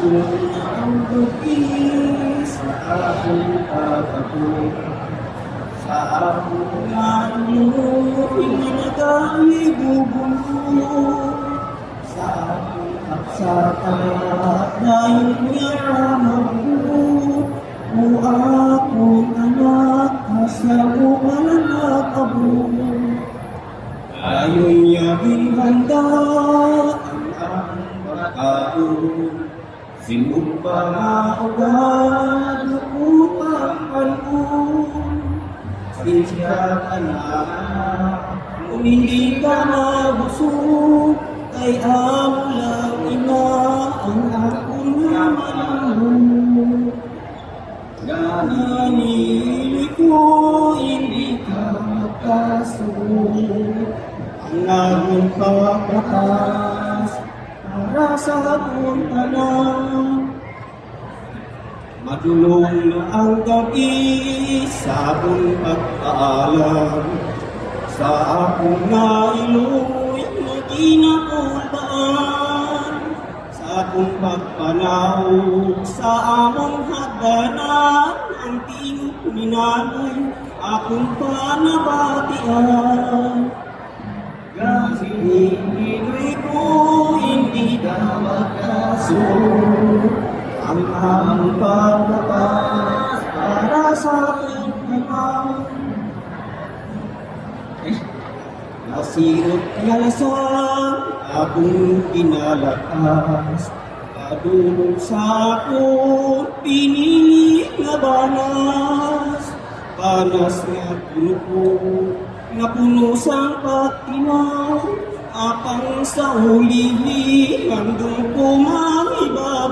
ang bugis na aking pagkaku. Sa akong ano, pinanagay bubulo. Sa aking aksata, dahil niya mabuo. O akong anak, kasama ka na nakabuo. Ayon niya binhanda ang aking pagkaon. Sinumpa na agad upang palun. Siya ka na, kung hindi ka mabusog, ay ang lang ina ang akong naman. Nananili ko, hindi ka magkasunod. Ang aking pagkakas para sa akong tanan. Madulong na ang gabi sa akong pagkaalam. Sa akong nailoy na kinakubaan. Sa akong pagpanahog sa among hagdanan. Ang tingog ni nanay akong panabatian. Kasi hindi ko hindi dapat kasunod. Ang aming pagkakas para sa aking naman. Nasirot na lasang akong pinalakas. Padulong sa akong pinili na banas. Banas nga puno ko, na puno sang pagtinaw. Apang sa ulihi, nandun ko mangibabaw.